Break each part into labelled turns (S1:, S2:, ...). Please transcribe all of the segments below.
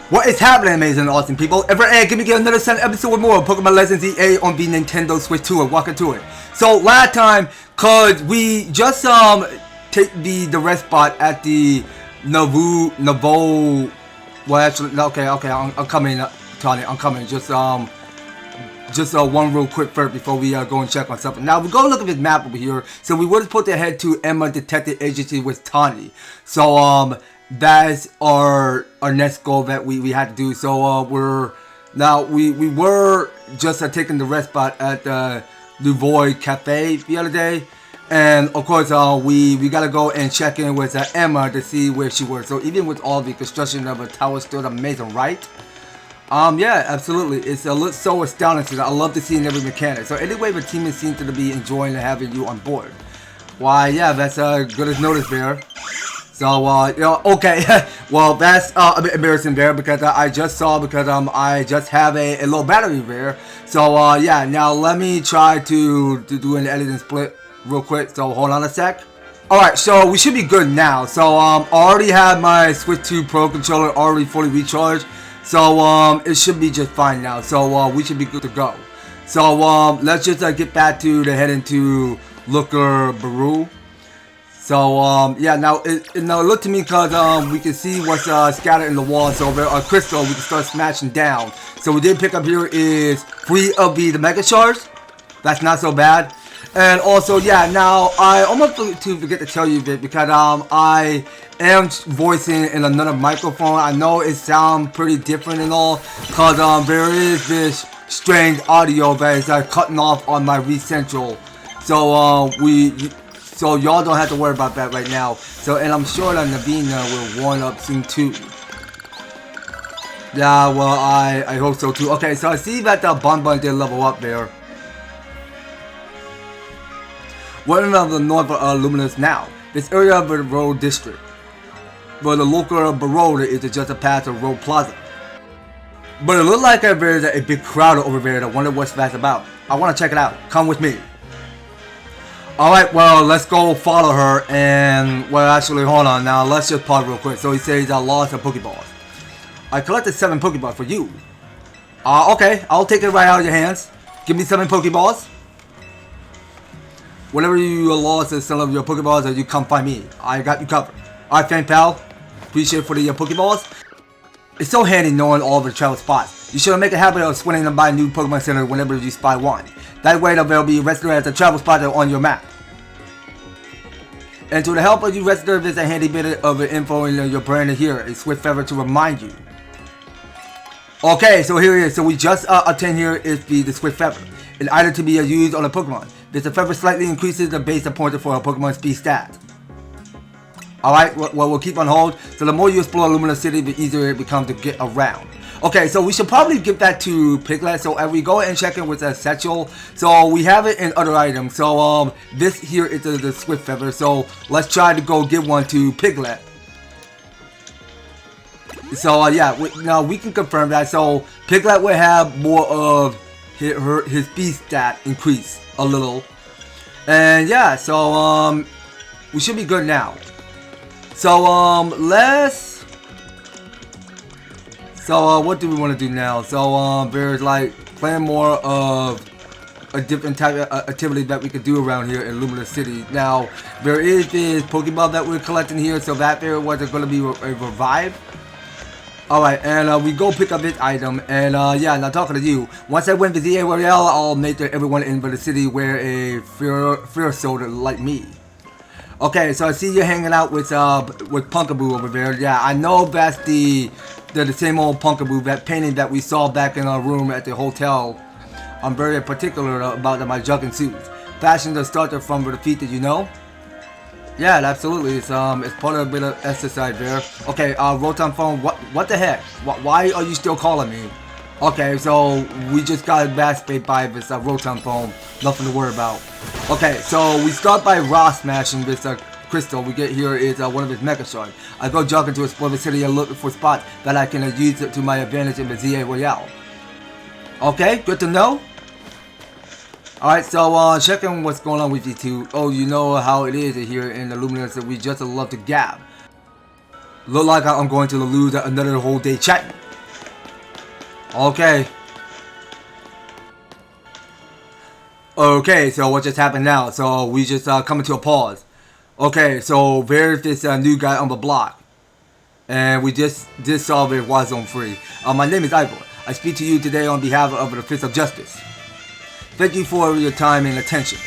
S1: What is happening, amazing and awesome people? Give me another episode with more of Pokémon Legends Z-A on the Nintendo Switch 2. Walking to it. So last time, cause we just take the rest spot at the Navo. Well, actually, okay, I'm coming, Taunie. I'm coming. Just one real quick first before we go and check on something. Now we go look at this map over here. So we were supposed to head to Emma Detective Agency with Taunie. So that's our next goal that we had to do. So we were just taking the rest spot at the Louvoy Cafe the other day, and of course we gotta go and check in with Emma to see where she was. So even with all the construction of a tower, still amazing, right? Yeah, absolutely. It's so astounding. I love to see in every mechanic. So anyway, the team seems to be enjoying having you on board. Why, yeah, that's good as notice there. So, you know, okay, well, that's a bit embarrassing there because I just saw, because I just have a low battery there. So, yeah, now let me try to do an editing split real quick. So, hold on a sec. Alright, so we should be good now. So, I already have my Switch 2 Pro controller already fully recharged. So, it should be just fine now. So, we should be good to go. So, let's just get back to heading to Looker Bereau. So, yeah, now it look to me because we can see what's scattered in the wall. So, there are crystal we can start smashing down. So, we did pick up here is 3 of the Mega Shards. That's not so bad. And also, yeah, now I almost forget to tell you this because I am voicing in another microphone. I know it sounds pretty different and all because there is this strange audio that is cutting off on my recentral. So, so y'all don't have to worry about that right now. So, and I'm sure that Navina will warm up soon too. Yeah, well, I hope so too. Okay, so I see that the Bunnelby did level up there. We're in the north of Luminous now. This area of the road district. But the Looker Bereau is just a path to Road Plaza. But it looks like there's a big crowd over there that wonder what's that's about. I want to check it out. Come with me. Alright, well, let's go follow her, and, well, actually, hold on, now, let's just pause real quick. So he says, I lost some Pokeballs. I collected 7 Pokeballs for you. Okay, I'll take it right out of your hands. Give me 7 Pokeballs. Whenever you lost some of your Pokeballs, you come find me. I got you covered. Alright, fan pal. Appreciate it for the Pokeballs. It's so handy knowing all the travel spots. You should make a habit of swinging them by new Pokemon Center whenever you spot one. That way they'll be registered as a travel spot on your map. And to the help of you register, there's a handy bit of info in your brand here, a Swift Feather to remind you. Okay, so here it is. So we just obtained here is the Swift Feather. An item to be used on a Pokemon. This feather slightly increases the base pointer for a Pokemon speed stat. Alright, well, we'll keep on hold. So the more you explore Luminous City, the easier it becomes to get around. Okay, so we should probably give that to Piglet. So as we go and check in with a Satchel, so we have it in other items. So this here is the Swift Feather. So let's try to go give one to Piglet. So yeah, now we can confirm that. So Piglet will have more of his speed stat increase a little, and yeah, so we should be good now. So what do we want to do now? So there's like playing more of a different type of activity that we could do around here in Luminous City. Now there is this Pokeball that we're collecting here, so that there was going to be a revive. Alright, and we go pick up this item, and yeah, now talking to you. Once I win the Z-A Royale, I'll make everyone in the city wear a fear soldier like me. Okay, so I see you hanging out with Punkaboo over there. Yeah, I know that's the same old Punkaboo, that painting that we saw back in our room at the hotel. I'm very particular about my jogging suits. Fashion the starter from the feet, did you know? Yeah, absolutely. It's part of a bit of exercise there. Okay, Rotom phone. What the heck? Why are you still calling me? Okay, so we just got backspaced by this Rotom phone. Nothing to worry about. Okay, so we start by raw smashing this crystal. We get here is one of his Mega Shards. I go jogging to explore the city and look for spots that I can use to my advantage in the Z-A Royale. Okay, good to know. Alright, so checking what's going on with you two. Oh, you know how it is here in the Luminous that we just love to gab. Look like I'm going to lose another whole day chatting. Okay. Okay, so what just happened now? So we just coming to a pause. Okay, so there's this new guy on the block. And we just solved it while zone free. My name is Ivor. I speak to you today on behalf of the Fist of Justice. Thank you for your time and attention.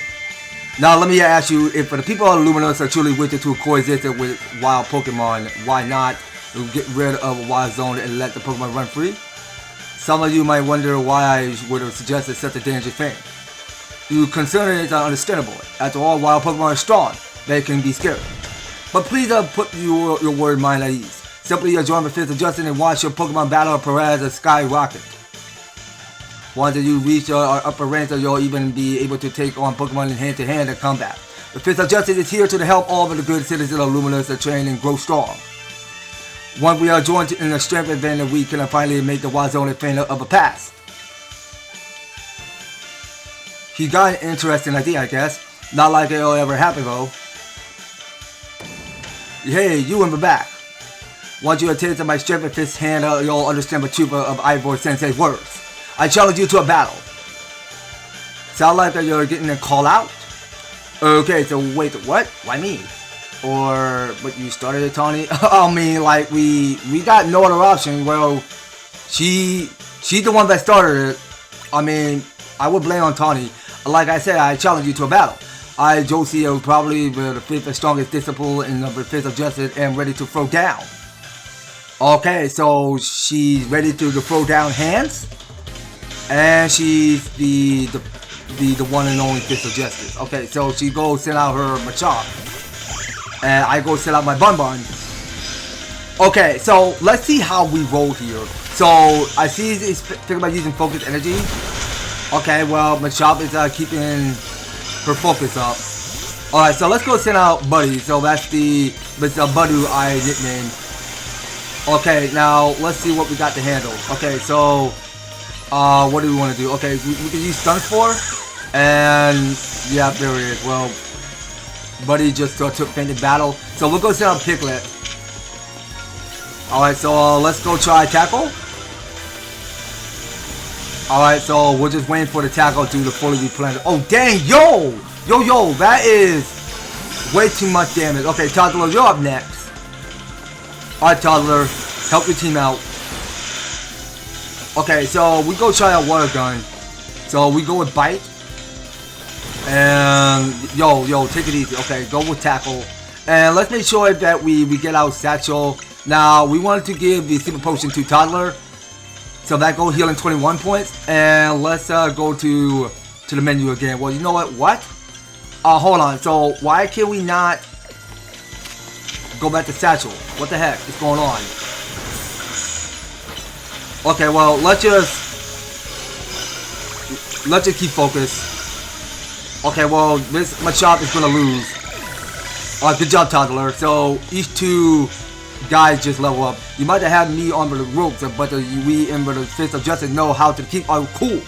S1: Now let me ask you, if the people of Luminous are truly wicked to coexist with wild Pokemon, why not get rid of a wild zone and let the Pokemon run free? Some of you might wonder why I would have suggested such a dangerous thing. Your concern is understandable. After all, wild Pokemon are strong. They can be scary. But please put your word mind at ease. Simply join the Fist of Justice and watch your Pokemon battle Perez skyrocket. Once you reach our upper ranks, you'll even be able to take on Pokemon in hand-to-hand in combat. The Fist of Justice is here to help all of the good citizens of Luminous to train and grow strong. Once we are joined in a strength event, we can finally make the Wild Zone a thing of the past. He got an interesting idea, I guess. Not like it'll ever happen, though. Hey, you in the back. Once you have tasted my strength in fist hand, you'll understand the truth of Ivor Sensei's words. I challenge you to a battle. Sound like you're getting a call out? Okay, so wait, what? Why me? Or, but you started it, Taunie? I mean, like, we got no other option. Well, she's the one that started it. I mean, I would blame on Taunie. Like I said, I challenge you to a battle. I, Josee, am probably the fifth and strongest disciple in the Fist of Justice and ready to throw down. Okay, so she's ready to throw down hands? And she's the one and only Fist of Justice. Okay, so she goes send out her Machop. And I go send out my Bun. Okay, so let's see how we roll here. So I see he's thinking about using Focus Energy. Okay, well, Machop is keeping her focus up. Alright, so let's go send out Buddy. So that's the Buddy I nicknamed. Okay, now let's see what we got to handle. Okay, so what do we want to do? Okay, we can use Stun for. And yeah, there it is. Well, Buddy just took fainted battle. So we'll go send out Piglet. Alright, so let's go try Tackle. Alright, so we're just waiting for the Tackle to fully replenish. Oh, dang, yo! Yo, that is way too much damage. Okay, Toddler, you're up next. Alright, Toddler, help your team out. Okay, so we go try a Water Gun. So we go with Bite. And yo, take it easy. Okay, go with Tackle. And let's make sure that we get out Satchel. Now, we wanted to give the Super Potion to Toddler. So that go healing 21 points. And let's go to the menu again. Well, you know what? Hold on. So why can we not go back to Satchel? What the heck is going on? Okay, well, let's just keep focused. Okay, well, this Machop is gonna lose. Good job, Toddler. So each two guys just level up. You might have had me on the ropes, but we in the Fist of Justice know how to keep our cool.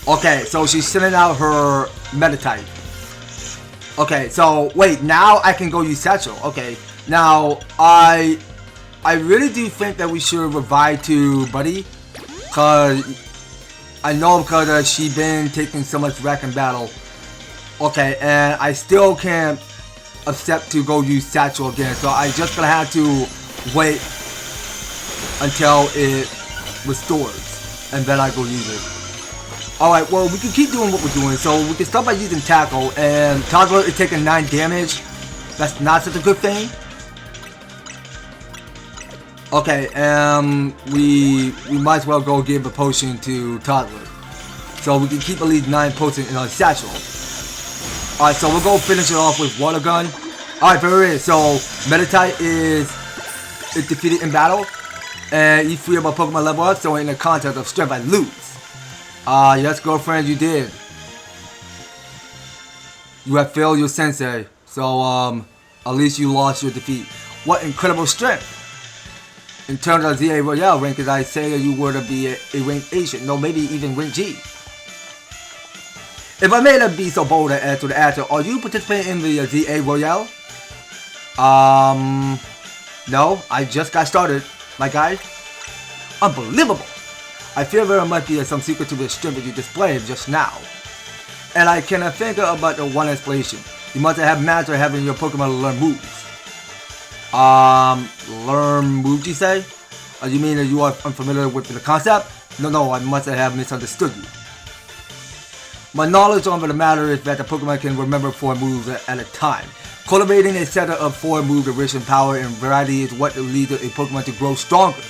S1: Okay, so she's sending out her Meditite. Okay, so wait, now I can go use Satchel. Okay, now I really do think that we should revive to Buddy, cause I know because she been taking so much wreck in battle. Okay, and I still can't accept to go use Satchel again, so I just gonna have to wait until it restores, and then I go use it. Alright, well, we can keep doing what we're doing, so we can start by using Tackle, and Toddler is taking 9 damage. That's not such a good thing. Okay, we might as well go give a potion to Toddler. So we can keep at least 9 potions in our Satchel. Alright, so we'll go finish it off with Water Gun. Alright, there it is. So Meditite is defeated in battle. And each 3 of my Pokemon level up, so in the contest of strength I lose. Yes, girlfriend, you did. You have failed your sensei. So at least you lost your defeat. What incredible strength! In terms of Z-A Royale rank, as I say, you were to be a rank Asian, no, maybe even rank G. If I may be so bold as to the answer, are you participating in the Z-A Royale? No, I just got started, my guy. Unbelievable! I fear there might be some secret to the strength that you displayed just now. And I cannot think about the one explanation. You must have mastered having your Pokemon learn moves. Learn moves, you say? You mean that you are unfamiliar with the concept? No, I must have misunderstood you. My knowledge on the matter is that the Pokemon can remember 4 moves at a time. Cultivating a set of 4 moves of rich in power and variety is what leads a Pokemon to grow stronger.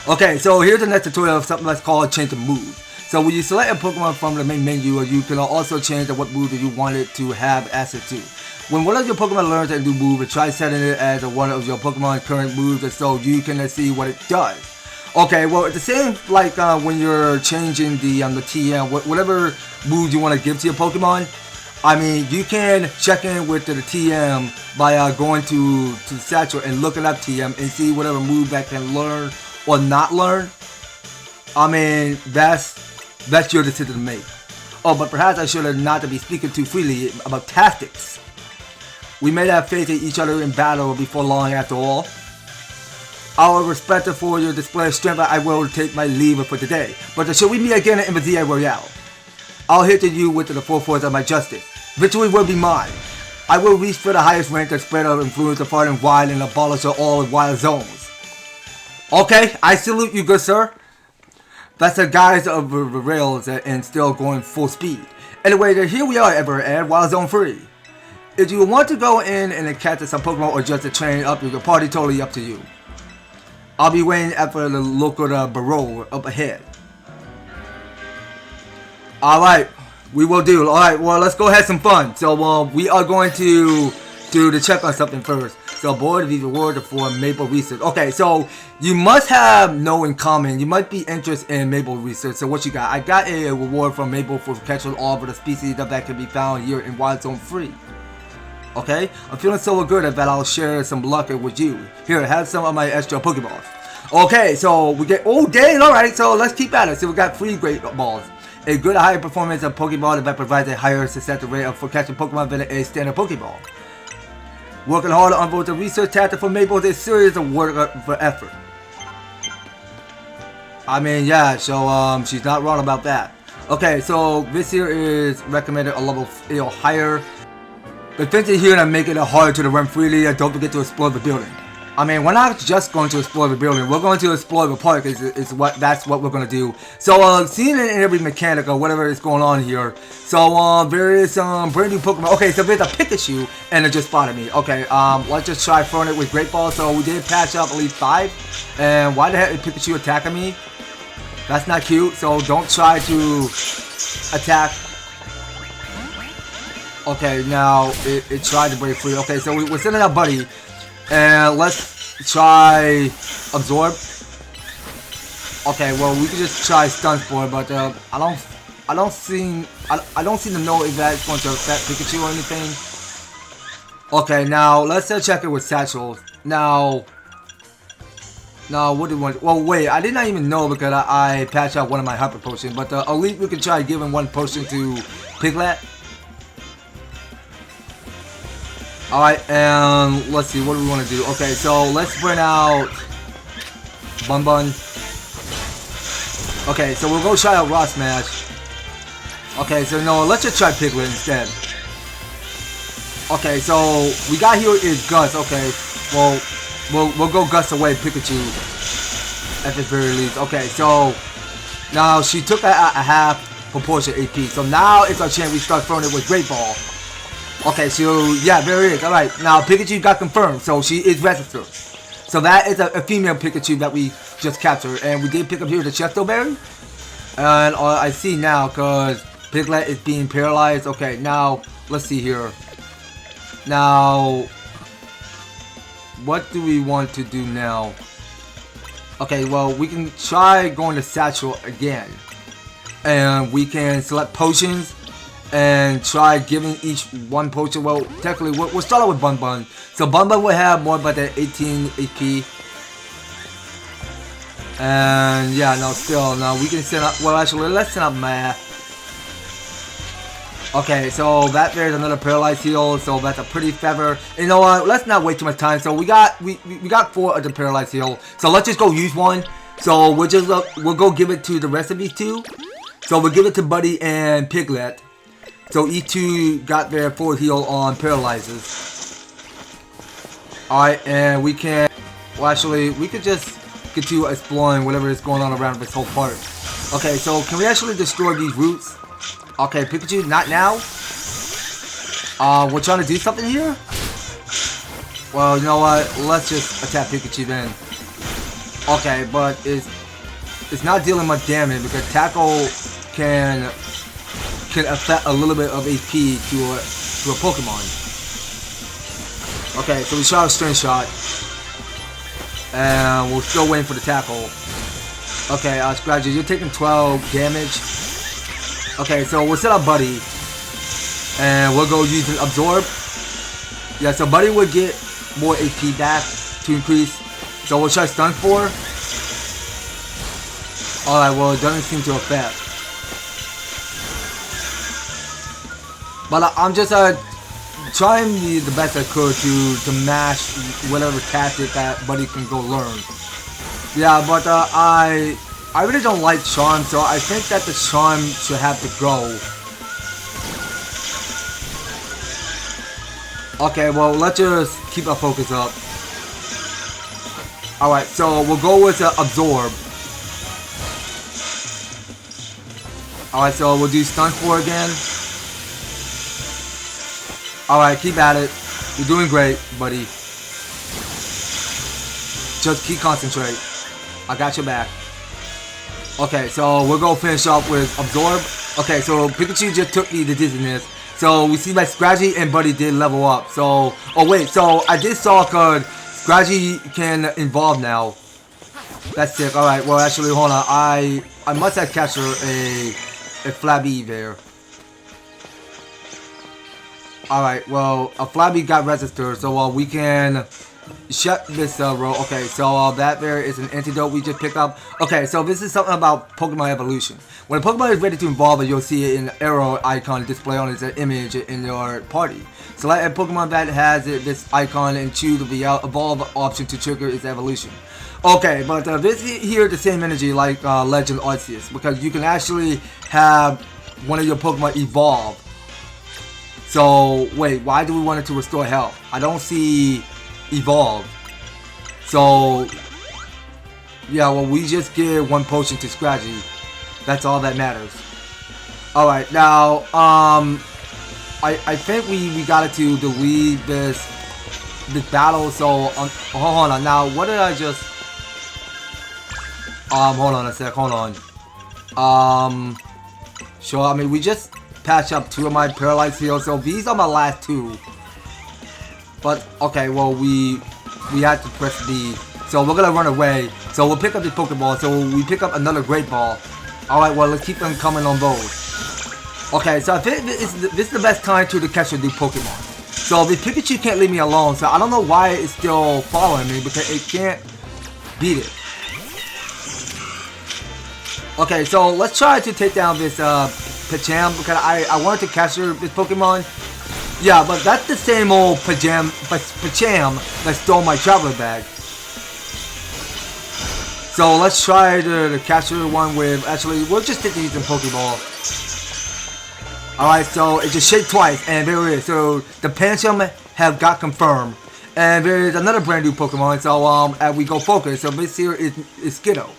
S1: Okay, so here's the next tutorial of something that's called change the move. So when you select a Pokemon from the main menu, you can also change what move that you want it to have access to. When one of your Pokemon learns a new move, try setting it as one of your Pokemon's current moves so you can see what it does. Okay, well, it's the same like when you're changing the TM, whatever move you want to give to your Pokemon. I mean, you can check in with the TM by going to the satchel and looking up TM and see whatever move that can learn or not learn. I mean, that's your decision to make. Oh, but perhaps I should not be speaking too freely about tactics. We may have faced each other in battle before long after all. Out of respect for your display of strength, I will take my leave for today. But shall we meet again in the Z-A Royale? I'll hit you with the full force of my justice. Victory will be mine. I will reach for the highest rank and spread of influence far and wide and abolish all wild zones. Okay, I salute you, good sir. That's the guys of the rails and still going full speed. Anyway, here we are at Wild Zone 3. If you want to go in and catch some Pokemon or just to train up your party, totally up to you. I'll be waiting after the Looker Bereau up ahead. Alright, we will do. Alright, well, let's go have some fun. So, we are going to do the check on something first. So, board of reward for Maple Research. Okay, so, you must have know in common. You might be interested in Maple Research. So, what you got? I got a reward from Maple for catching all of the species that can be found here in Wild Zone 3. Okay, I'm feeling so good that I'll share some luck with you. Here, have some of my extra Pokeballs. Okay, so we get, oh dang, alright, so let's keep at it. So we got 3 great balls. A good higher performance of Pokeball that provides a higher success rate for catching Pokemon than a standard Pokeball. Working hard on both the research tactic for Maple is a serious work for effort. I mean, yeah, so she's not wrong about that. Okay, so this here is recommended a level higher. But since you're here and making it hard to run freely, don't forget to explore the building. I mean, we're not just going to explore the building. We're going to explore the park. That's what we're going to do. So, seeing in every mechanic or whatever is going on here. So, there is some brand new Pokemon. Okay, so there's a Pikachu, and it just spotted me. Okay, let's just try throwing it with Great Ball. So, we did patch up at least 5. And why the heck is Pikachu attacking me? That's not cute. So, don't try to attack. Okay, now it tried to break free. Okay, so we're sending out Buddy, and let's try Absorb. Okay, well we can just try Stun Spore, but I don't seem to know if that's going to affect Pikachu or anything. Okay, now let's check it with Satchel. Now what do we want? Well, wait, I did not even know because I patched out one of my Hyper Potions, but at least we can try giving one potion to Piglet. Alright, and let's see, what do we want to do? Okay, so let's bring out Bun. Okay, so we'll go try out Rock Smash. Okay, so no, let's just try Piglet instead. Okay, so we got here is Gus. Okay, well, we'll go Gus away Pikachu at the very least. Okay, so now she took a half proportion AP. So now it's our chance we start throwing it with Great Ball. Okay, so yeah, there it is. Alright, now Pikachu got confirmed, so she is registered. So that is a female Pikachu that we just captured. And we did pick up here the Chesto Berry. And I see now, because Piglet is being paralyzed. Okay, now, let's see here. Now, what do we want to do now? Okay, well, we can try going to Satchel again. And we can select potions. And try giving each one potion. Well, technically, we'll start out with Bun. So Bun will have more but the 18 AP. And yeah, no, still, now we can send up. Well, actually, let's send up Math. Okay, so that there's another paralyzed heal, so that's a pretty feather. You know what? Let's not wait too much time. So we got 4 of the paralyzed heal. So let's just go use one. So we'll go give it to the rest of these 2. So we'll give it to Buddy and Piglet. So each 2 got their full heal on paralyzes. Alright, and we can... Well, actually, we could just continue exploring whatever is going on around this whole part. Okay, so can we actually destroy these roots? Okay, Pikachu, not now. We're trying to do something here? Well, you know what? Let's just attack Pikachu then. Okay, but it's not dealing much damage because Tackle can affect a little bit of HP to a Pokemon. Okay, so we shot a String Shot. And we're still waiting for the Tackle. Okay, Scratchy, you're taking 12 damage. Okay, so we'll set up Buddy. And we'll go use an Absorb. Yeah, so Buddy will get more HP back to increase. So we'll try Stun 4. Alright, well, it doesn't seem to affect. But I'm just trying the best I could to mash whatever tactic that Buddy can go learn. Yeah, but I really don't like Charm, so I think that the Charm should have to go. Okay, well, let's just keep our focus up. Alright, so we'll go with Absorb. Alright, so we'll do Stun 4 again. Alright, keep at it. You're doing great, buddy. Just keep concentrate. I got your back. Okay, so we'll go finish off with Absorb. Okay, so Pikachu just took me the dizziness. So we see my Scratchy and Buddy did level up. So, oh wait, so I did saw cause Scratchy can evolve now. That's sick. Alright, well actually hold on. I must have captured a Flabby there. Alright, well, a Flabby got registered, so we can shut this row. Okay, so that there is an antidote we just picked up. Okay, so this is something about Pokemon evolution. When a Pokemon is ready to evolve, you'll see it in the arrow icon display on its image in your party. Select a Pokemon that has this icon and choose the evolve option to trigger its evolution. Okay, but this here is the same energy like Legend Arceus, because you can actually have one of your Pokemon evolve. So, wait, why do we want it to restore health? I don't see evolve. So, yeah, well, we just give 1 potion to Scratchy. That's all that matters. Alright, now, I think we got it to delete this battle, so, hold on, now, what did I just, hold on a sec, hold on. Sure, I mean, we just patch up 2 of my paralyzed heals, so these are my last 2. But okay, well we had to press B, so we're gonna run away. So we'll pick up the Pokeball. So we pick up another Great Ball. All right, well let's keep them coming on those. Okay, so I think this is the best time to catch a new Pokemon. So the Pikachu can't leave me alone. So I don't know why it's still following me because it can't beat it. Okay, so let's try to take down this Pacham because I wanted to capture this Pokemon. Yeah, but that's the same old Pacham that stole my traveler bag. So let's try to capture one with, actually, we'll just stick to using Pokeball. Alright, so it just shaked twice, and there it is. So the Pancham have got confirmed. And there is another brand new Pokemon, so as we go focus, so this here is Skiddo.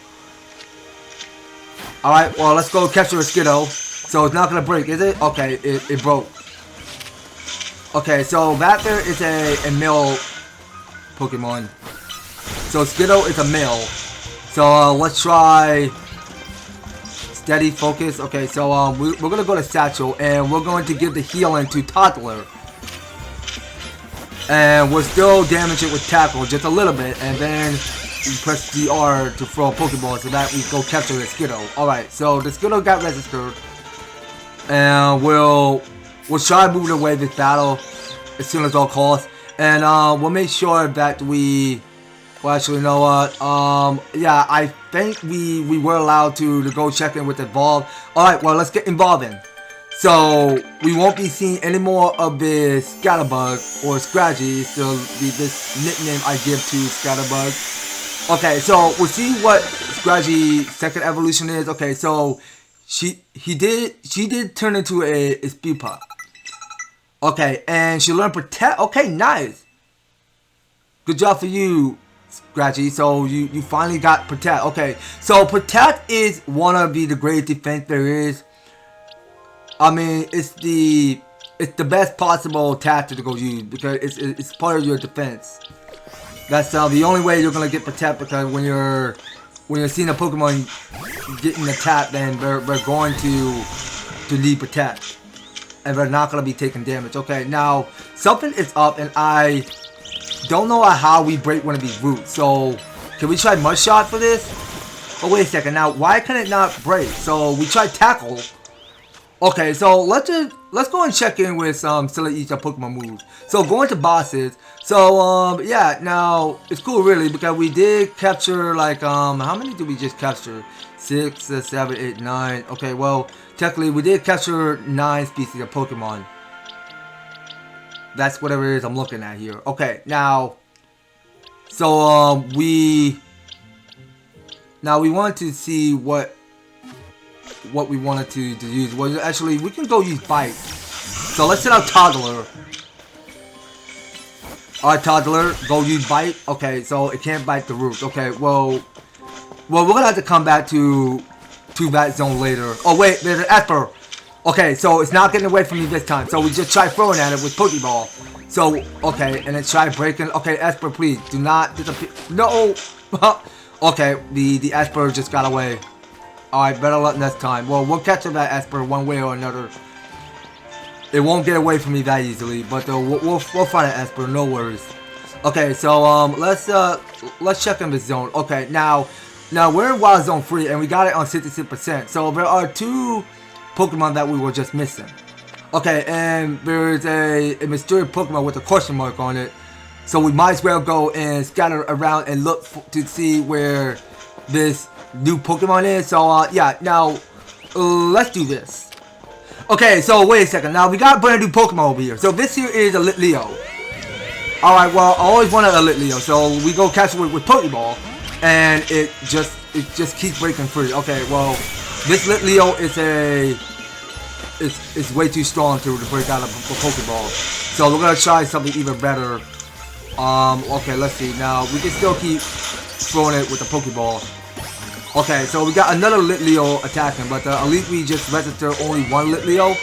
S1: Alright, well let's go capture a Skiddo. So it's not gonna break, is it? Okay, it broke. Okay, so that there is a male Pokemon. So Skiddo is a male. So let's try steady focus. Okay, so we're gonna go to Satchel and we're going to give the healing to Toddler. And we're still damage it with Tackle just a little bit, and then we press DR to throw a Pokeball so that we go capture the Skiddo. Alright, so the Skiddo got registered. And we'll try moving away this battle as soon as all calls. And we'll make sure that we, well actually you know what, yeah, I think we were allowed to go check in with Evolve. Alright, well let's get involved in. So we won't be seeing any more of this Scatterbug or Scratchy. So this nickname I give to Scatterbug. Okay, so we'll see what Scratchy's second evolution is. Okay, so she did turn into a Spewpup. Okay, and she learned Protect. Okay, nice. Good job for you, Scratchy. So you finally got Protect. Okay, so Protect is one of the greatest defense there is. I mean, it's the best possible tactic to go use because it's part of your defense. That's the only way you're gonna get Protect, because when you're seeing a Pokemon getting attacked, then they're going to need Protect, and they're not gonna be taking damage. Okay, now something is up, and I don't know how we break one of these roots. So can we try Mud Shot for this? Oh, wait a second. Now why can it not break? So we tried Tackle. Okay, so let's go and check in with some each Pokemon moves. So going to bosses. So yeah, now it's cool really because we did capture like how many did we just capture? 6, 7, 8, 9. Okay, well technically we did capture 9 species of Pokemon. That's whatever it is I'm looking at here. Okay, now so we want to see what we wanted to use. Well, actually, we can go use Bite. So let's set out Toddler. Alright, Toddler, go use Bite. Okay, so it can't bite the roots. Okay, well, we're gonna have to come back to that zone later. Oh wait, there's an Esper. Okay, so it's not getting away from me this time. So we just try throwing at it with Pokeball. So okay, and then try breaking. Okay, Esper, please do not disappear. No. Okay, the Esper just got away. Alright, better luck next time. Well, we'll catch that Esper one way or another. It won't get away from me that easily, but we'll find an Esper, no worries. Okay, so let's check in the zone. Okay, now we're in Wild Zone 3 and we got it on 66%. So there are 2 Pokemon that we were just missing. Okay, and there's a mysterious Pokemon with a question mark on it. So we might as well go and scatter around and look to see where this new Pokemon is. So yeah, now let's do this. Okay, so wait a second. Now we got a brand new Pokemon over here. So this here is a Litleo. Alright, well I always wanted a Litleo, so we go catch it with Pokeball, and it just keeps breaking free. Okay, well this Litleo is way too strong to break out of a Pokeball. So we're gonna try something even better. Okay, let's see. Now we can still keep throwing it with the Pokeball. Okay, so we got another Litleo attacking, but Elite we just registered only one Litleo.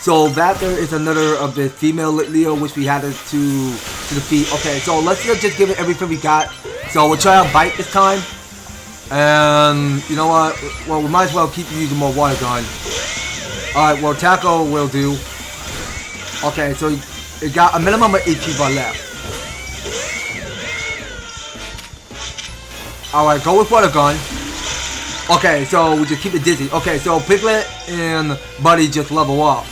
S1: So that there is another of the female Litleo which we had to defeat. Okay, so let's just give it everything we got. So we'll try out Bite this time. And you know what? Well, we might as well keep using more Water Gun. Alright, well Tackle will do. Okay, so it got a minimum of 8 people left. Alright, go with Water Gun. Okay, so we just keep it dizzy. Okay, so Piglet and Buddy just level up.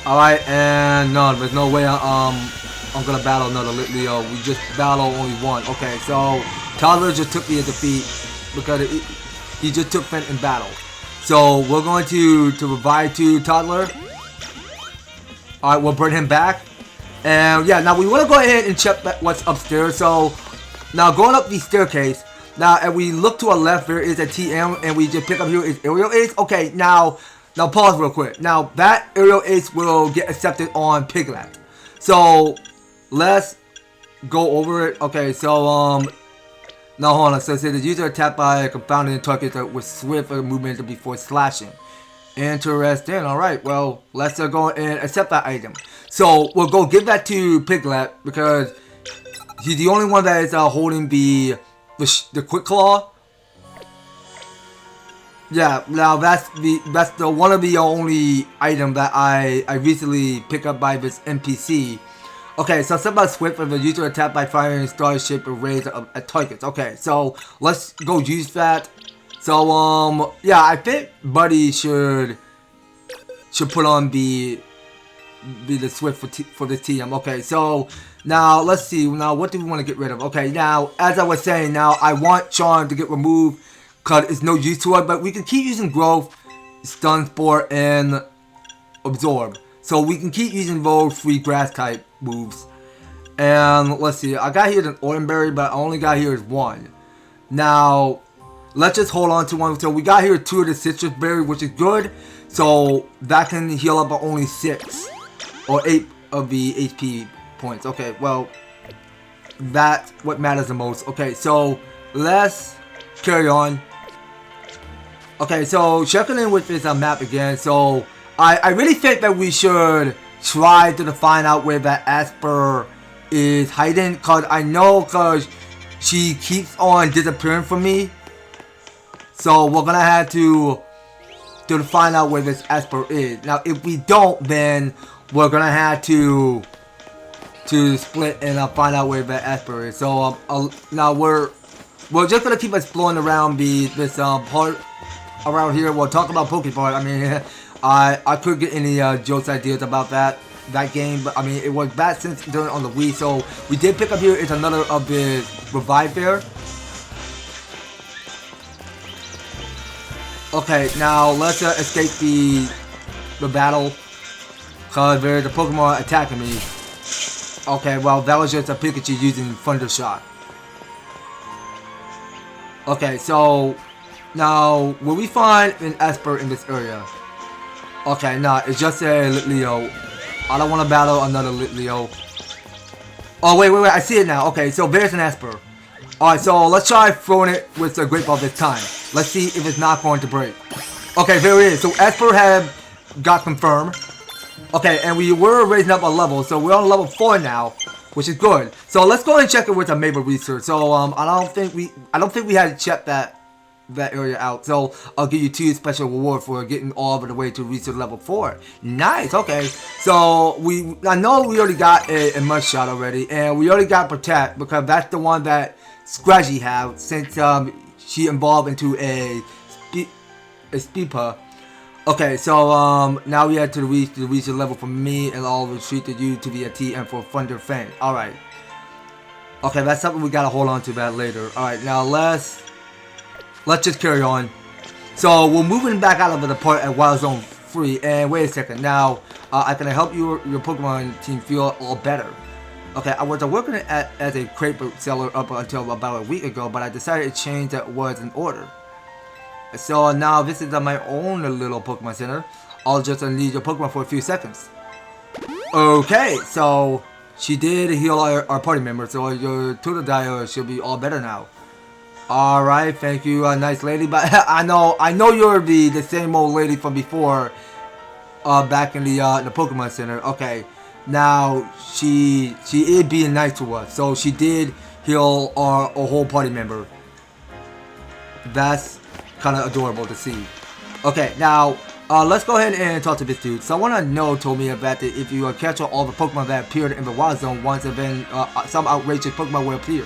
S1: Alright, and no, there's no way I'm gonna battle another Litleo. We just battle only one. Okay, so Toddler just took me a defeat because he just took Fent in battle. So we're going to revive to Toddler. Alright, we'll bring him back. And yeah, now we want to go ahead and check what's upstairs. So now going up the staircase. Now, and we look to our left, there is a TM, and we just pick up here is Aerial Ace. Okay, now pause real quick. Now, that Aerial Ace will get accepted on Piglet. So, let's go over it. Okay, so, now hold on. So, it says the user attacked by a confounding target with swift movement before slashing. Interesting. Alright, well, let's go and accept that item. So, we'll go give that to Piglet because he's the only one that is holding the Quick Claw. Yeah, now that's the one of the only item that I recently picked up by this NPC. Okay, so something about Swift of the user attacked by firing star-shaped arrays at targets. Okay, so let's go use that. So yeah, I think Buddy should put on the Swift for the TM. Okay, so now let's see. Now what do we want to get rid of? Okay, now as I was saying, now I want Charm to get removed because it's no use to it. But we can keep using Growth Stun, Sport, and Absorb. So we can keep using those 3 grass type moves. And let's see, I got here an Autumn Berry, but I only got here is 1. Now, let's just hold on to 1. So we got here 2 of the Citrus Berry, which is good. So that can heal up by only 6 or 8 of the HP points. Okay, well, that's what matters the most. Okay, so let's carry on. Okay, so checking in with this map again. So I really think that we should try to find out where that Asper is hiding, because I know she keeps on disappearing from me. So we're gonna have to find out where this Asper is. Now if we don't, then we're gonna have to split and find out where that Asper is. So now we're just gonna keep exploring around this part around here. We'll talk about Pokemon. I mean, I could get any jokes ideas about that game, but I mean it was bad since during on the Wii. So we did pick up here is another of the Revive Bear. Okay, now let's escape the battle, cause there's a Pokemon attacking me. Okay, well that was just a Pikachu using Thunder Shock. Okay, so now will we find an Asper in this area? Okay, no, it's just a Litleo. I don't want to battle another Litleo. Oh wait, I see it now. Okay, so there's an Asper. Alright, so let's try throwing it with the Great Ball this time. Let's see if it's not going to break. Okay, there it is. So Asper got confirmed. Okay, and we were raising up a level, so we're on level 4 now, which is good. So let's go and check it with a Maple Research. So I don't think we had to check that area out. So I'll give you 2 special rewards for getting all the way to Research level 4. Nice. Okay, so I know we already got a Mud Shot already, and we already got Protect because that's the one that Scratchy have since she evolved into a Speepa. Okay, so now we had to reach the Research level for me, and I'll retreat to you to the TM for Thunder Fang. All right. Okay, that's something we gotta hold on to that later. All right, now let's just carry on. So we're moving back out of the part at Wild Zone 3, and wait a second. Now I can help your Pokemon team feel all better. Okay, I was working as a crate seller up until about a week ago, but I decided to change that was in order. So now this is my own little Pokemon Center. I'll just need your Pokemon for a few seconds. Okay, so she did heal our party member, so your Totodile should be all better now. Alright, thank you, nice lady. But I know you're the same old lady from before, back in the Pokemon Center. Okay, now she is being nice to us, so she did heal our whole party member. That's kind of adorable to see. Okay, now let's go ahead and talk to this dude. Someone I know told me that if you catch all the Pokemon that appeared in the Wild Zone once, and then some outrageous Pokemon will appear.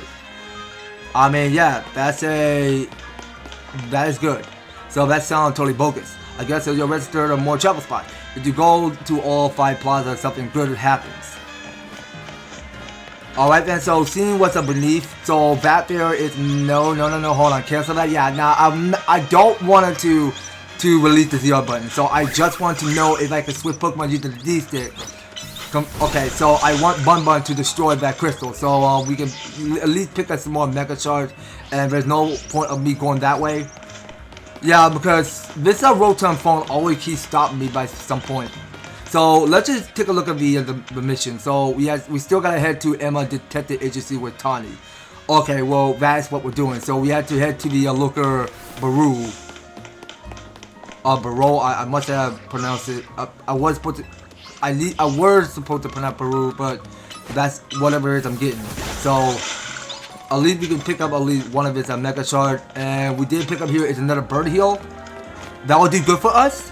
S1: I mean, yeah, that is good. So that sounds totally bogus. I guess you'll register a more travel spot. If you go to all 5 plazas, something good happens. Alright then, so seeing what's up beneath. So that there is no, hold on, cancel that. Yeah, now I don't want to release the ZR button. So I just want to know if I can switch Pokemon using the D stick. Okay, so I want Bun to destroy that crystal, so we can at least pick up some more Mega Charge, and there's no point of me going that way. Yeah, because this Rotom phone always keeps stopping me by some point. So let's just take a look at the mission. So we still gotta head to Emma Detective Agency with Taunie. Okay, well that's what we're doing. So we had to head to the Looker Bereau. Bereau, I must have pronounced it. I was supposed to pronounce Peru, but that's whatever it is I'm getting. So at least we can pick up at least one of its Mega Shard, and we did pick up here is another Bird Heal. That will do good for us.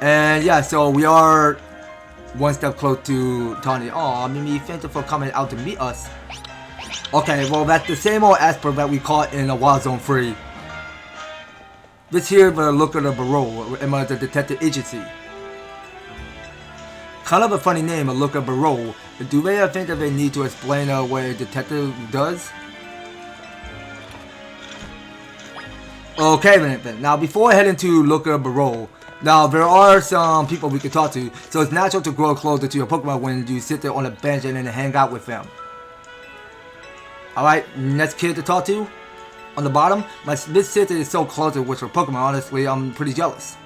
S1: And yeah, so we are one step close to Taunie. Oh, Mimi, thank you for coming out to meet us. Okay, well that's the same old Asper that we caught in a Wild Zone 3. This here is the Looker Bereau, Emma the Detective Agency. Kind of a funny name, a Looker Bereau. Do they think that they need to explain what a detective does? Okay, then. Now, before I head into Looker Bereau, now there are some people we can talk to, so it's natural to grow closer to your Pokemon when you sit there on a bench and then hang out with them. Alright, next kid to talk to on the bottom. This sister is so close with her Pokemon, honestly, I'm pretty jealous.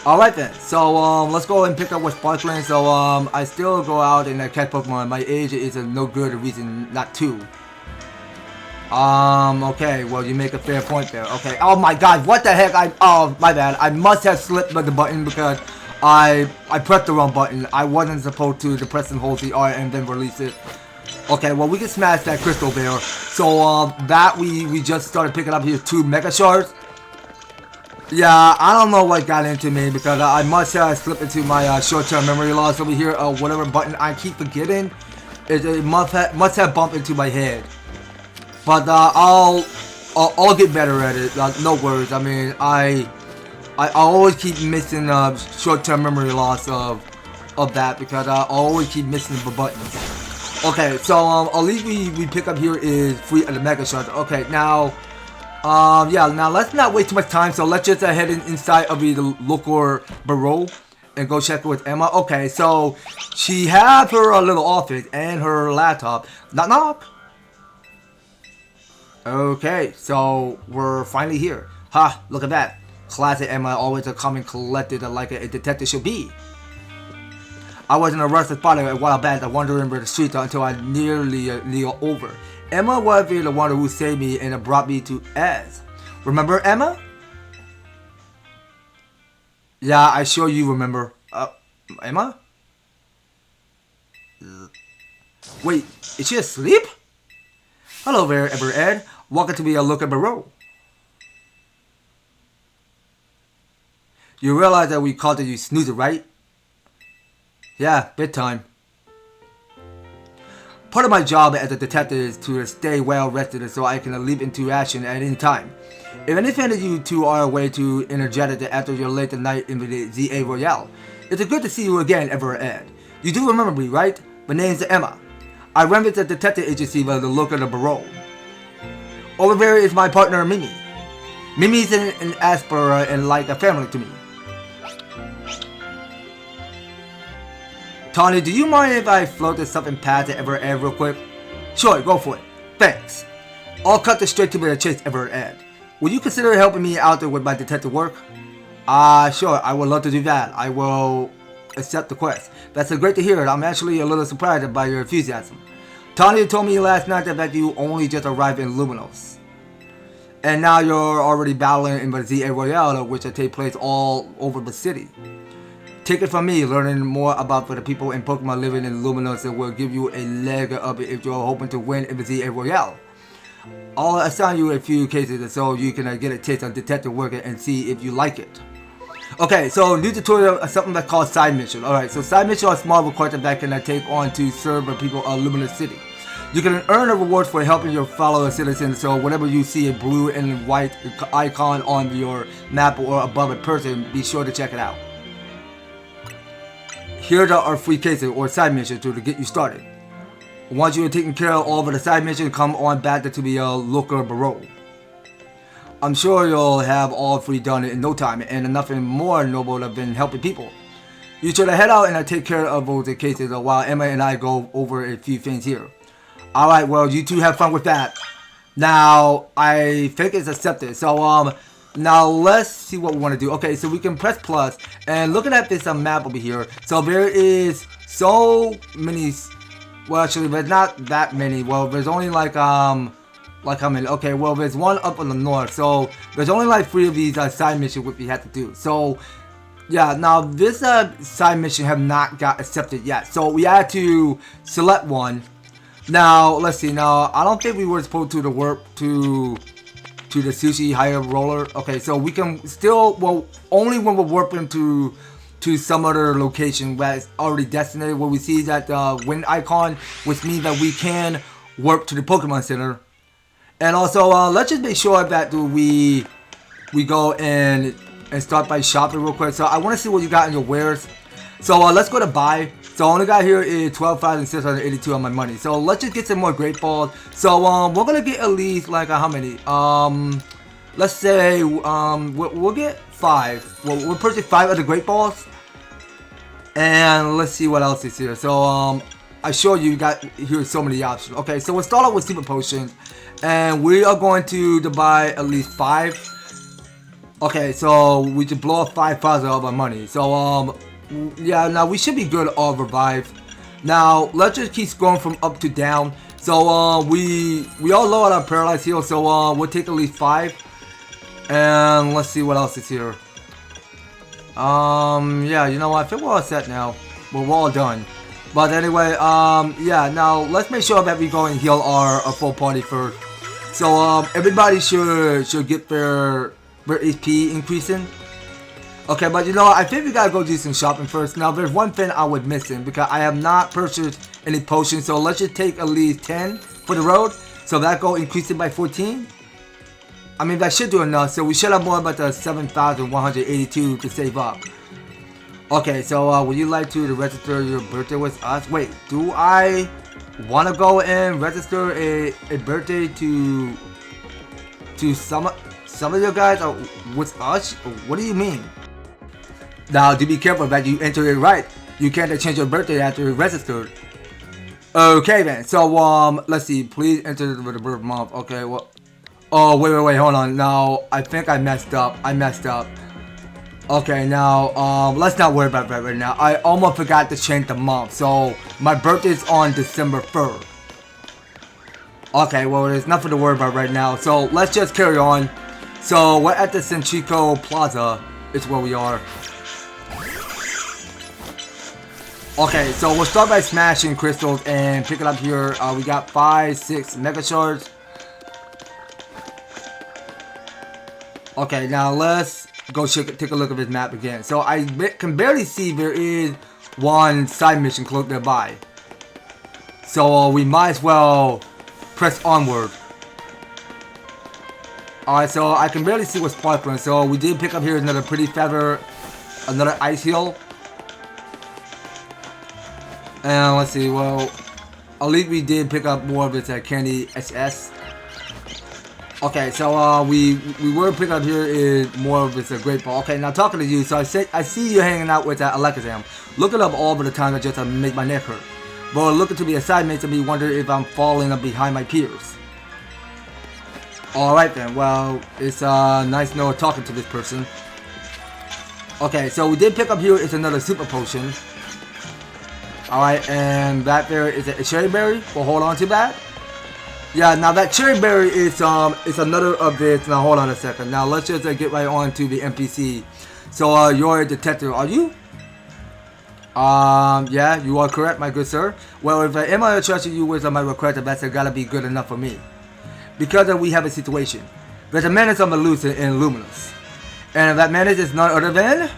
S1: Alright then, so let's go and pick up with Sparkling. So I still go out and catch Pokemon. My age is a no good reason not to. Okay, well you make a fair point there. Okay, oh my god, what the heck, oh my bad, I must have slipped the button because I pressed the wrong button. I wasn't supposed to press and hold the R and then release it. Okay, well we can smash that crystal there. So that we just started picking up here 2 Mega Shards. Yeah, I don't know what got into me because I must have slipped into my short-term memory loss over here. Whatever button I keep forgetting, it must have bumped into my head. But I'll get better at it. No worries. I mean, I always keep missing short-term memory loss of that because I always keep missing the buttons. Okay, so at least we pick up here is 3 of the Mega Shards. Okay, now. Yeah, now let's not waste too much time, so let's just head inside of the Looker Bereau and go check with Emma. Okay, so she has her little office and her laptop. Knock knock. Okay, so we're finally here. Ha, look at that. Classic Emma, always a calm and collected like a detective should be. I was in a rush to spot her a while back, wandering the streets until I nearly over. Emma was the one who saved me and brought me to Ez. Remember Emma? Yeah, I sure you remember. Emma? Wait, is she asleep? Hello there, Ed. Welcome to the Looker Bereau. You realize that we called you snoozer, right? Yeah, bedtime. Part of my job as a detective is to stay well rested so I can leap into action at any time. If anything of you two are way too energetic after your late night in the Z-A Royale, it's good to see you again, Ed. You do remember me, right? My name's Emma. I run with the detective agency of the Looker Bereau. Over there is my partner, Mimi. Mimi's an aspirant and like a family to me. Taunie, do you mind if I float something past Ed real quick? Sure, go for it. Thanks. I'll cut this straight to the chase, Ed. Will you consider helping me out there with my detective work? Sure, I would love to do that. I will accept the quest. That's great to hear. I'm actually a little surprised by your enthusiasm. Taunie told me last night that you only just arrived in Luminos. And now you're already battling in the Z-A Royale, which will take place all over the city. Take it from me, learning more about the people in Pokemon living in Luminos will give you a leg up if you're hoping to win in the Z-A Royale. I'll assign you a few cases so you can get a taste of detective work and see if you like it. Okay, so new tutorial, something that's called side mission. Alright, so side mission are small requests that can take on to serve the people of Luminous City. You can earn a reward for helping your fellow citizens, so whenever you see a blue and white icon on your map or above a person, be sure to check it out. Here are our free cases or side missions to get you started. Once you have taken care of all of the side missions, come on back to the Looker Bereau. I'm sure you'll have all 3 done in no time and nothing more noble than helping people. You should head out and take care of those cases while Emma and I go over a few things here. Alright, well you two have fun with that. Now, I think it's accepted. So, now let's see what we want to do. Okay, so we can press plus and looking at this map over here. So there is so many. Well, actually, there's not that many. Well, there's only like how many? Okay, well, there's one up in the north. So there's only like 3 of these side missions which we have to do. So yeah, now this side mission have not got accepted yet. So we had to select one. Now let's see. Now I don't think we were supposed to work to the sushi higher roller. Okay, so we can still, well, only when we're warping to some other location that's already designated, where we see that wind icon, which means that we can warp to the Pokemon Center. And also, let's just make sure that we go and start by shopping real quick. So I want to see what you got in your wares. So let's go to buy. So I only got here is 12,682 on my money. So let's just get some more great balls. So we're gonna get at least like how many? Let's say we'll get 5. We'll purchase 5 of the great balls. And let's see what else is here. So I showed you got here so many options. Okay, so we'll start off with super potions, and we are going to buy at least 5. Okay, so we just blow up 5,000 of our money. So yeah, now we should be good all revived. Now let's just keep scrolling from up to down. So we all lowered our paralyzed heal. So we'll take at least 5. And let's see what else is here. Yeah, you know what? I think we're all set now. We're all done. But anyway, yeah, now let's make sure that we go and heal our full party first. So, everybody should get their HP increasing. Okay, but you know what? I think we gotta go do some shopping first. Now, there's one thing I was missing because I have not purchased any potions. So, let's just take at least 10 for the road. So, that go increase it by 14. I mean, that should do enough. So, we should have more about the 7,182 to save up. Okay, so would you like to register your birthday with us? Wait, do I want to go and register a birthday to some of you guys with us? What do you mean? Now, to be careful that you enter it right. You can't change your birthday after you registered. Okay then. So let's see. Please enter the birth month. Okay. Well. Oh wait. Hold on. Now I think I messed up. Okay, now, let's not worry about that right now. I almost forgot to change the month. So, my birthday's on December 3rd. Okay, well, there's nothing to worry about right now. So, let's just carry on. So, we're at the Centrico Plaza. It's where we are. Okay, so we'll start by smashing crystals and pick it up here. We got 5, 6 mega shards. Okay, now let's go take a look at this map again. So I can barely see there is one side mission close nearby. So we might as well press onward. Alright, so I can barely see what's sparkling. So we did pick up here another pretty feather, another ice heal. And let's see, well, at least we did pick up more of this candy SS. Okay, so we were picking up here is more of this great ball. Okay, now talking to you, so I see you hanging out with that Alakazam. Looking up all of the time that just to make my neck hurt. But looking to be a side makes me wonder if I'm falling up behind my peers. Alright then, well, it's nice knowing talking to this person. Okay, so we did pick up here is another super potion. Alright, and that there is a cherry berry. We'll hold on to that. Yeah, now that cherry berry is another of this. Now hold on a second. Now let's just get right on to the NPC. So you're a detective, are you? Yeah, you are correct, my good sir. Well, if I am I trusting you with my request, that's gotta be good enough for me. Because we have a situation. There's a menace on the loose in Luminous, and that menace is none other than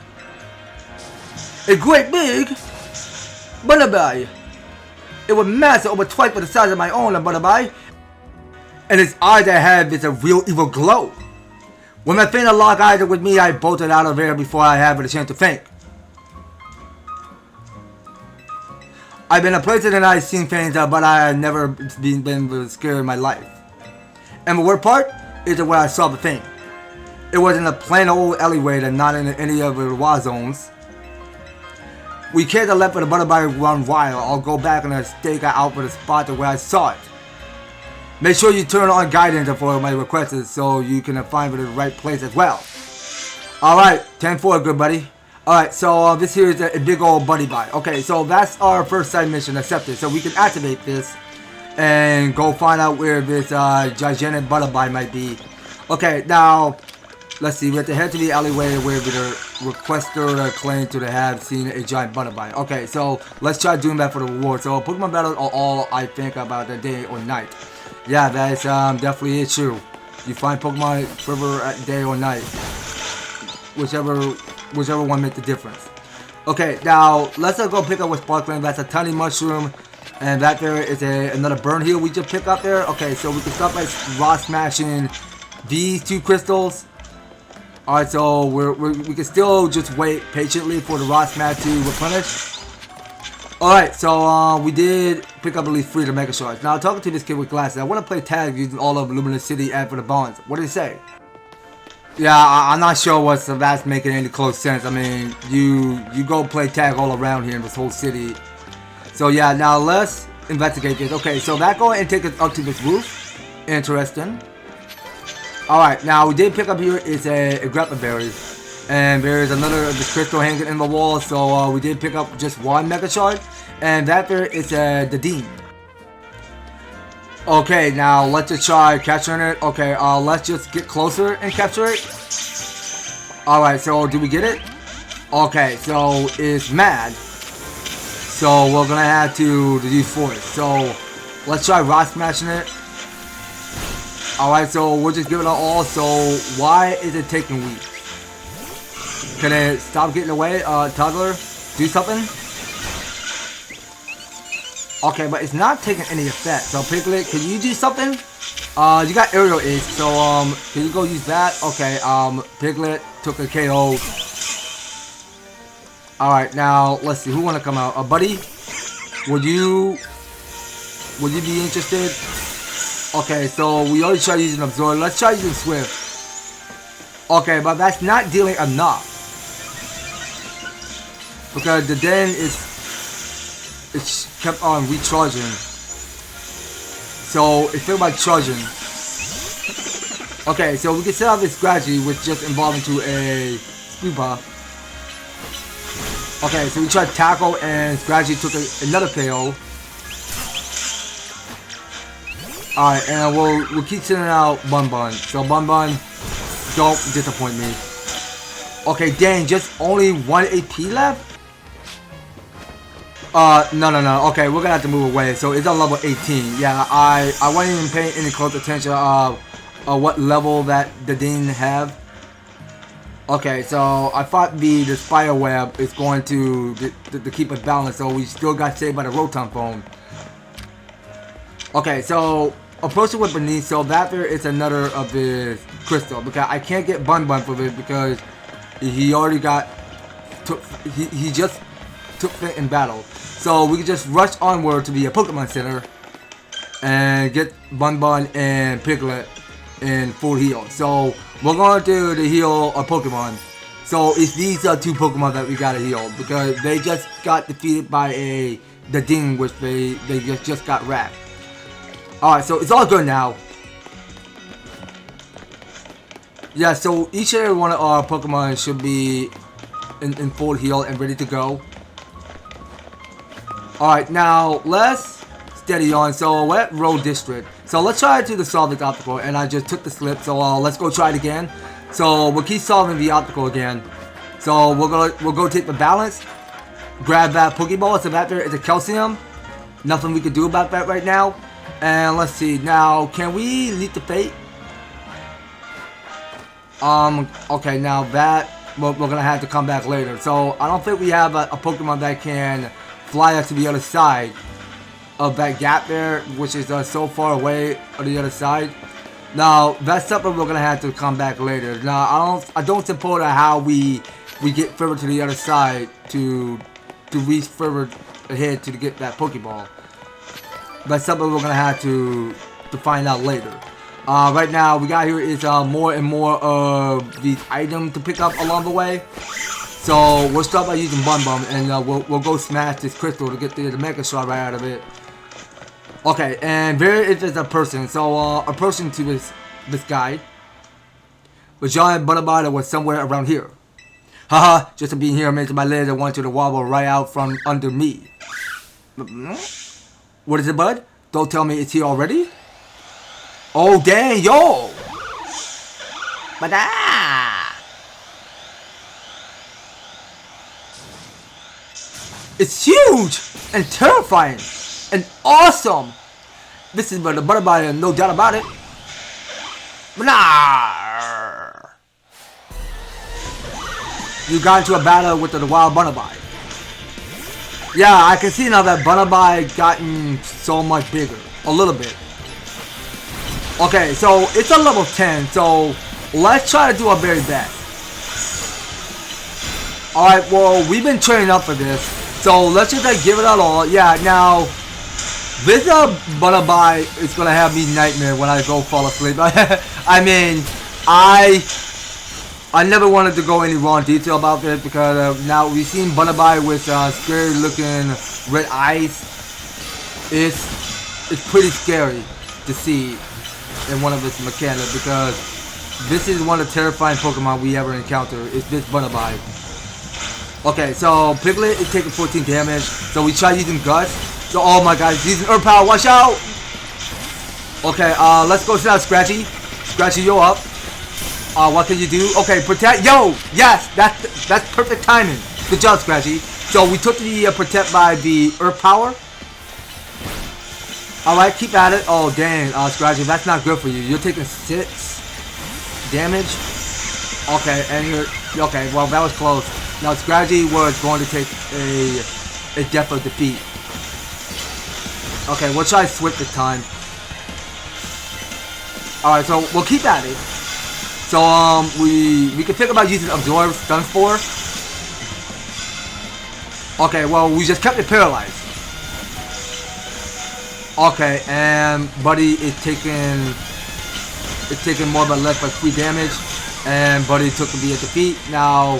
S1: a great big Bunnelby. It was massive, over twice the size of my own Bunnelby. And its eyes that have this a real evil glow. When my friend locked eyes with me, I bolted out of there before I had a chance to think. I've been a places and I've seen things, but I have never been scared in my life. And the worst part is where I saw the thing. It was in a plain old alleyway and not in any of the war zones. We can't have left for the Bunnelby run wild. I'll go back and stake out for the spot where I saw it. Make sure you turn on guidance for my requests so you can find the right place as well. Alright, 10-4, good buddy. Alright, so this here is a big old Bunnelby. Okay, so that's our first side mission accepted. So we can activate this and go find out where this gigantic Bunnelby might be. Okay, now, let's see. We have to head to the alleyway where the requester claimed to have seen a giant Bunnelby. Okay, so let's try doing that for the reward. So Pokemon battles are all I think about the day or night. Yeah, that is definitely is true. You find Pokemon forever at day or night. Whichever one makes the difference. Okay, now let's go pick up with Sparkling. That's a tiny mushroom. And that there is another burn heal we just pick up there. Okay, so we can start by rock smashing these 2 crystals. Alright, so we can still just wait patiently for the rock smash to replenish. Alright, so we did pick up at least 3 of the Mega Shards. Now, talking to this kid with glasses, I want to play tag using all of Luminous City and for the bonds. What did he say? Yeah, I'm not sure that's making any close sense. I mean, you go play tag all around here in this whole city. So yeah, now let's investigate this. Okay, so that going and take us up to this roof. Interesting. Alright, now we did pick up here is a grapple berry. And there is another of this crystal hanging in the wall. So we did pick up just 1 Mega Shard. And that there is the Dean. Okay, now let's just try capturing it. Okay, let's just get closer and capture it. Alright, so do we get it? Okay, so it's mad. So we're gonna have to use force. So let's try rock smashing it. Alright, so we'll just give it an all. So why is it taking weeks? Can it stop getting away? Toddler, do something. Okay, but it's not taking any effect. So Piglet, can you do something? You got aerial ace, so can you go use that? Okay, Piglet took a KO. Alright, now let's see, who wanna come out? Buddy? Would you be interested? Okay, so we already tried using Absorb. Let's try using Swift. Okay, but that's not dealing enough. Because the den it's kept on recharging. So it feels like charging. Okay, so we can set up this strategy which just evolved into a Scuba. Okay, so we tried tackle and strategy took another KO. Alright, and we'll keep sending out Bun Bun. So Bun Bun, don't disappoint me. Okay, dang, just only 1 AP left? No. Okay, we're gonna have to move away. So it's on level 18. Yeah, I wasn't even paying any close attention of what level that the Dean have. Okay, so I thought the spider web is going to keep us balanced. So we still got saved by the Rotom phone. Okay, so approaching with beneath. So that there is another of his crystal because I can't get Bun Bun for it because he already got he just took it in battle. So we can just rush onward to the Pokemon Center and get Bun Bun and Piglet in full heal. So we're going to heal our Pokemon. So it's these 2 Pokemon that we gotta heal because they just got defeated by the Ding, which they just got wrecked. Alright, so it's all good now. Yeah, so each and every one of our Pokemon should be in full heal and ready to go. Alright, now let's steady on. So we're at Road District. So let's try to solve this obstacle. And I just took the slip. So let's go try it again. So we'll keep solving the obstacle again. So we'll go take the balance. Grab that Pokeball. So that there is a calcium. Nothing we can do about that right now. And let's see. Now, can we leap the fate? Okay, now that we're gonna have to come back later. So I don't think we have a Pokemon that can fly us to the other side of that gap there, which is so far away on the other side. Now that's something we're gonna have to come back later. Now I don't support how we get further to the other side to reach further ahead to get that Pokeball. That's something we're gonna have to find out later. Right now we got here is more and more of these items to pick up along the way. So we'll start by using Bun Bun and we'll go smash this crystal to get the Mega Shard right out of it. Okay, and there is a person. So a person to this guy. The giant Bunnelby was somewhere around here. Haha, just to be here making my legs and want you to wobble right out from under me. What is it, bud? Don't tell me it's here already? Oh dang, yo! But it's huge and terrifying and awesome. This is the Bunnelby, no doubt about it. You got into a battle with the wild Bunnelby. Yeah, I can see now that Bunnelby gotten so much bigger, a little bit. Okay, so it's a level 10, so let's try to do our very best. Alright, well, we've been training up for this. So let's just like give it a all. Yeah, now this Bunnelby is gonna have me nightmare when I go fall asleep. I mean, I never wanted to go any wrong detail about this because now we've seen Bunnelby with scary looking red eyes. It's pretty scary to see in one of its mechanics because this is one of the terrifying Pokemon we ever encounter. Is this Bunnelby. Okay, so Piglet is taking 14 damage. So we try using Gust. So oh my god, he's using Earth Power. Watch out! Okay, let's go sit out Scratchy. Scratchy, you're up. What can you do? Okay, protect. Yo, yes, that's perfect timing. Good job, Scratchy. So we took the protect by the Earth Power. All right, keep at it. Oh dang, Scratchy, that's not good for you. You're taking 6 damage. Okay, and you're okay. Well, that was close. Now Scratchy was going to take a death of defeat. Okay, we'll try Swift this time. All right, so we'll keep at it. So we can think about using Absorb Stun Spore. Okay, well we just kept it paralyzed. Okay, and Buddy is taking more but less by 3 damage, and Buddy took the defeat. Now,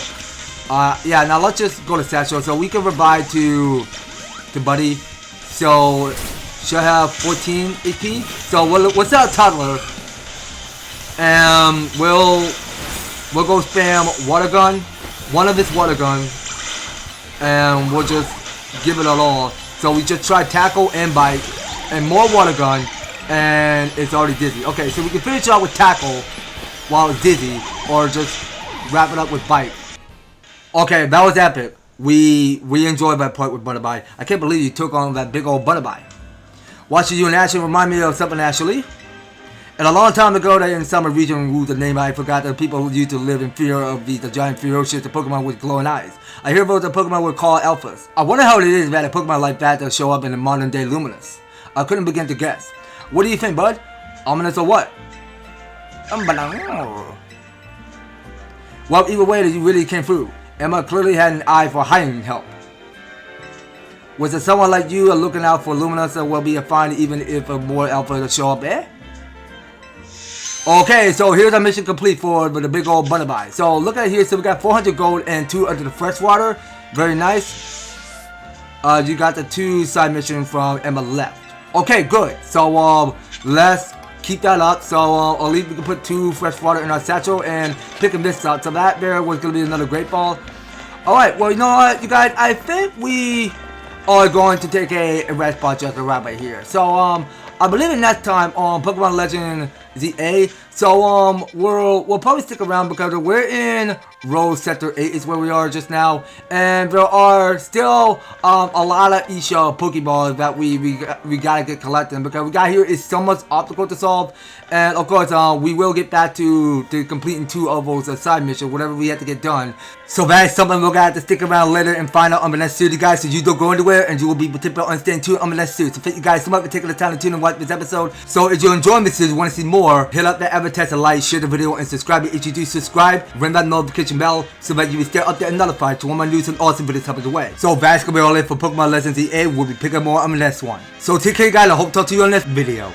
S1: yeah, now let's just go to Satchel so we can revive to Buddy. So she'll have 14 AP. So we'll set a toddler. And we'll go spam Water Gun, one of its Water Gun, and we'll just give it a all. So we just try Tackle and Bite, and more Water Gun, and it's already dizzy. Okay, so we can finish out with Tackle while it's dizzy, or just wrap it up with Bite. Okay, that was epic. We enjoyed that part with Bunnelby. I can't believe you took on that big old Bunnelby. Watching you in action remind me of something actually. And a long time ago, that in some region ruled the name I forgot that people who used to live in fear of the giant ferocious Pokemon with glowing eyes. I hear those Pokemon were called Alphas. I wonder how it is that a Pokemon like that does show up in the modern day Luminous. I couldn't begin to guess. What do you think, bud? Ominous or what? Well, either way, you really came through. Emma clearly had an eye for hiring help. Was it someone like you looking out for Luminous will be a fine even if a more Alpha to show up there? Okay, so here's our mission complete for the big old Bunnelby. So look at here, so we got 400 gold and 2 under the freshwater. Very nice. You got the 2 side mission from Emma left. Okay, good. So let's keep that up. So at least we can put 2 freshwater in our satchel and picking this up. So that there was gonna be another great ball. Alright, well you know what, you guys, I think we are going to take a rest spot just right here. So I believe in next time on Pokémon Legends Z-A. So we'll probably stick around because we're in Road Sector 8 is where we are just now, and there are still a lot of each Pokeballs that we gotta get collecting because we got here is so much obstacle to solve, and of course we will get back to completing 2 of those side missions, whatever we have to get done. So that is something we're gonna have to stick around later and find out on the next series, guys. So you don't go anywhere, and you will be particular on staying tuned on the next series. So thank you guys so much for taking the time to tune and watch this episode. So if you're enjoying this series, you want to see more, hit up that advertisement, like, share the video, and subscribe. If you do subscribe, ring that notification bell so that you will stay updated and notified to when my news and awesome videos happen away. So that's gonna be all it for Pokemon Legends Z-A. We'll be picking more on the next one. So take care, guys. I hope to talk to you on the next video.